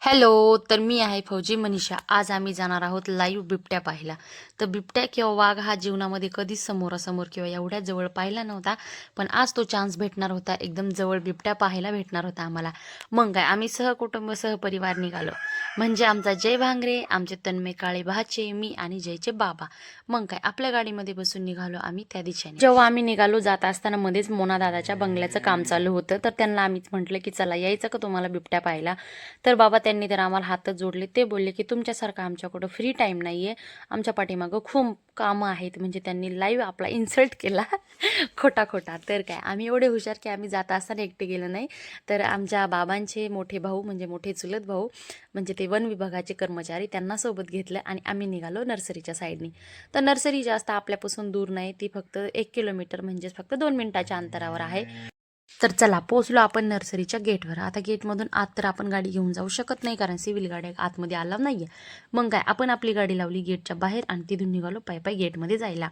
Hello, तर मी आहे फौजी मनीषा. आज आम्ही जाणार आहोत लाईव्ह बिबट्या पाहायला. तर बिबट्या किंवा वाघ हा जीवनामध्ये कधीच समोरासमोर किंवा एवढ्या जवळ पाहिला नव्हता. पण आज तो चान्स भेटणार होता. एकदम जवळ बिबट्या पाहायला भेटणार होता आम्हाला. मग काय आम्ही सहकुटुंब सहपरिवार निघालो. म्हणजे आमचा जय भांगरे, आमचे तन्मय काळे भाचे, मी आणि जयचे बाबा. मग काय आपल्या गाडीमध्ये बसून निघालो आम्ही त्या दिशेने. जेव्हा आम्ही निघालो जात असताना मध्येच मोना दादाच्या बंगल्याचं काम चालू होतं. तर त्यांना आम्हीच म्हटलं की चला यायचं का तुम्हाला बिबट्या पाहायला. तर बाबा त्यांनी तर आम्हाला हातच जोडले. ते बोलले की तुमच्यासारखं आमच्याकडं फ्री टाईम नाही आहे, आमच्या पाठीमागं खूप कामं आहेत. म्हणजे त्यांनी लाईव्ह आपला इन्सल्ट केला खोटा खोटा. तर काय आम्ही एवढे हुशार की आम्ही जात असताना एकटे गेलो नाही. तर आमच्या बाबांचे मोठे भाऊ म्हणजे मोठे चुलत भाऊ म्हणजे ते वन विभागाचे कर्मचारी त्यांना सोबत घेतलं आणि आम्ही निघालो नर्सरीच्या साईडनी. तर नर्सरी जास्त आपल्यापासून दूर नाही, ती फक्त 1 किलोमीटर म्हणजेच फक्त 2 मिनिटाच्या अंतरावर आहे. तर चला पोचलो आपण नर्सरीच्या गेटवर. आता गेटमधून आत तर आपण गाडी घेऊन जाऊ शकत नाही कारण सिव्हिल गाड्या आतमध्ये अलाव नाही आहे. मग काय आपण आपली गाडी लावली गेटच्या बाहेर आणि तिथून निघालो पाय गेटमध्ये जायला.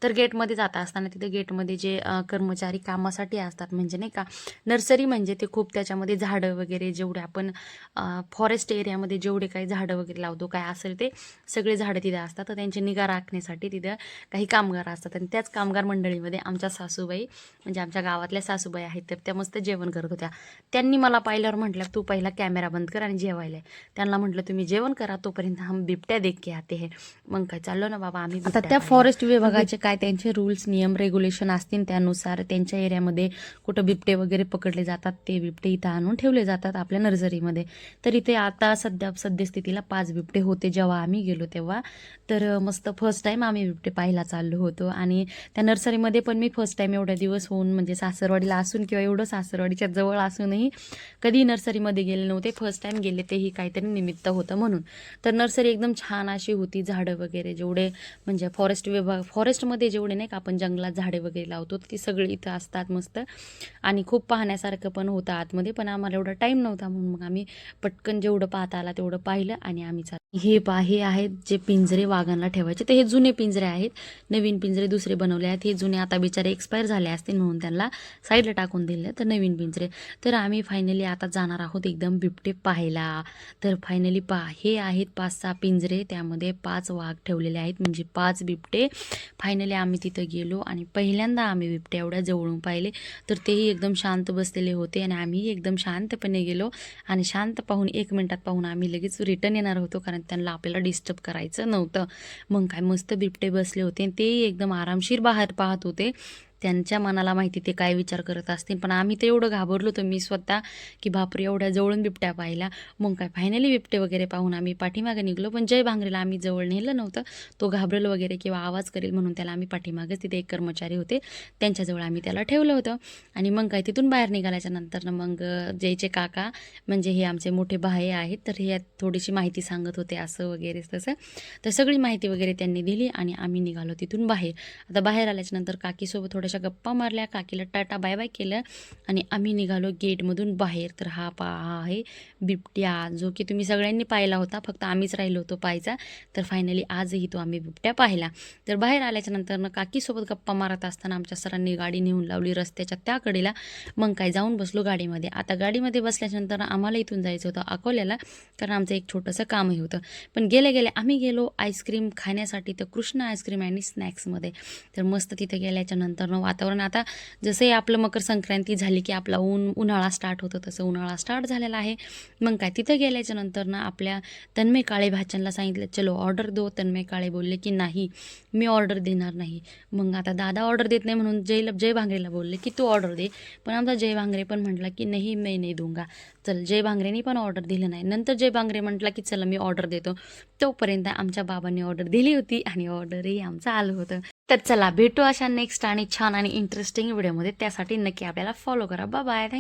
तर गेटमध्ये जाता असताना तिथे गेटमध्ये जे कर्मचारी कामासाठी असतात म्हणजे नाही का, नर्सरी म्हणजे ते खूप त्याच्यामध्ये झाडं वगैरे जेवढे आपण फॉरेस्ट एरियामध्ये जेवढे काही झाडं वगैरे लावतो काय असेल ते सगळे झाडं तिथे असतात. तर त्यांची निगा राखण्यासाठी तिथं काही कामगार असतात आणि त्याच कामगार मंडळीमध्ये आमच्या सासूबाई म्हणजे आमच्या गावातल्या सासूबाई आहेत. तर त्या मस्त जेवण करत होत्या. त्यांनी मला पाहिल्यावर म्हटलं तू पहिला कॅमेरा बंद कर आणि जेवायला. त्यांना म्हटलं तुम्ही जेवण करा तोपर्यंत हम बिबट्या देख के आते हैं. मग काय चाललो ना बाबा आम्ही. आता त्या फॉरेस्ट विभागाचे काय त्यांचे रूल्स नियम रेग्युलेशन असतील त्यानुसार त्यांच्या एरियामध्ये कुठं बिबटे वगैरे पकडले जातात ते बिबटे इथं आणून ठेवले जातात आपल्या नर्सरीमध्ये. तर इथे आता सद्यस्थितीला 5 बिबटे होते जेव्हा आम्ही गेलो तेव्हा. तर मस्त फर्स्ट टाईम आम्ही बिबटे पाहायला चाललो होतो आणि त्या नर्सरीमध्ये पण मी फर्स्ट टाईम एवढ्या दिवस होऊन म्हणजे सासरवाडीला असून किंवा एवढं सासरवाडीच्या जवळ असूनही कधी नर्सरीमध्ये गेले नव्हते. फर्स्ट टाईम गेले तेही काहीतरी निमित्त होतं म्हणून. तर नर्सरी एकदम छान अशी होती. झाडं वगैरे जेवढे म्हणजे फॉरेस्टमध्ये जेवढे नाही का आपण जंगलात झाडे वगैरे लावतो ती सगळी इथं असतात मस्त आणि खूप पाहण्यासारखं पण होतं आतमध्ये. पण आम्हाला एवढा टाईम नव्हता म्हणून मग आम्ही पटकन जेवढं पाहता आला तेवढं पाहिलं आणि आम्ही हे आहेत जे पिंजरे वाघांना ठेवायचे. तर हे जुने पिंजरे आहेत, नवीन पिंजरे दुसरे बनवले आहेत. हे जुने आता बिचारे एक्सपायर झाले असतील म्हणून त्यांना साईडला टाकून दिले. तर नवीन पिंजरे. तर आम्ही फायनली आता जाणार आहोत एकदम बिबटे पाहायला. तर फायनली हे आहेत 5-6 पिंजरे, त्यामध्ये 5 वाघ ठेवलेले आहेत म्हणजे 5 बिबटे. फायनली आम्ही तिथं गेलो आणि पहिल्यांदा आम्ही बिबटे एवढ्या जवळून पाहिले. तर तेही एकदम शांत बसलेले होते आणि आम्हीही एकदम शांतपणे गेलो आणि शांत पाहून 1 मिनिटात पाहून आम्ही लगेच रिटर्न येणार होतो कारण त्यांना आपल्याला डिस्टर्ब करायचं नव्हतं. मग काय मस्त बिबटे बसले होते आणि तेही एकदम आरामशीर बाहेर पाहत होते. त्यांच्या मनाला माहिती ते काय विचार करत असतील, पण आम्ही तर एवढं घाबरलो होतो मी स्वतः की बापरे एवढ्या जवळून बिबट्या पाहिला. मग काय फायनली बिबटे वगैरे पाहून आम्ही पाठीमागे निघलो. पण जय भांगरेला आम्ही जवळ नेलं नव्हतं, तो घाबरेल वगैरे किंवा आवाज करेल म्हणून त्याला आम्ही पाठीमागेच तिथे एक कर्मचारी होते त्यांच्याजवळ आम्ही त्याला ठेवलं होतं. आणि मग काय तिथून बाहेर निघाल्याच्या नंतर मग जयचे काका म्हणजे हे आमचे मोठे भाई आहेत तर हे थोडीशी माहिती सांगत होते असं वगैरे तसं. तर सगळी माहिती वगैरे त्यांनी दिली आणि आम्ही निघालो तिथून बाहेर. आता बाहेर आल्याच्यानंतर काकीसोबत थोड्याशा गप्पा मारल्या, काकीला टाटा बाय बाय केलं आणि आम्ही निघालो गेटमधून बाहेर. तर हा आहे बिबट्या जो की तुम्ही सगळ्यांनी पाहिला होता, फक्त आम्हीच राहिलो होतो पाहायचा. तर फायनली आजही तो आम्ही बिबट्या पाहिला. तर बाहेर आल्याच्यानंतर काकीसोबत गप्पा मारत असताना आमच्या सरांनी गाडी नेऊन लावली रस्त्याच्या त्या कडेला. मग काय जाऊन बसलो गाडीमध्ये. आता गाडीमध्ये बसल्याच्यानंतर आम्हाला इथून जायचं होतं अकोल्याला कारण आमचं एक छोटंसं कामही होतं. पण गेले आम्ही गेलो आईस्क्रीम खाण्यासाठी तर कृष्ण आईस्क्रीम आणि स्नॅक्समध्ये. तर मस्त तिथे गेल्याच्या नंतर वातावरण आता जसंही आपलं मकर संक्रांती झाली की आपला उन्हाळा स्टार्ट होतं तसं उन्हाळा स्टार्ट झालेला आहे. मग काय तिथं गेल्याच्या नंतर आपल्या तन्मय काळे भाच्यांना सांगितलं चलो ऑर्डर दो. तन्मय काळे बोलले की नाही मी ऑर्डर देणार नाही. मग आता दादा ऑर्डर देत नाही म्हणून जय भांगरेला बोलले की तू ऑर्डर दे. पण आमचा जय भांगरे पण म्हटला की नाही मैं नाही दूंगा. चल जय भांगरेनी पण ऑर्डर दिलं नाही. नंतर जय भांगरे म्हटला की चला मी ऑर्डर देतो. तोपर्यंत आमच्या बाबांनी ऑर्डर दिली होती आणि ऑर्डरही आमचं आलं होतं. तर चला भेटू अशा नेक्स्ट आणि छान आणि इंटरेस्टिंग व्हिडिओमध्ये. त्यासाठी नक्की आपल्याला फॉलो करा. Bye bye. थँक्यू.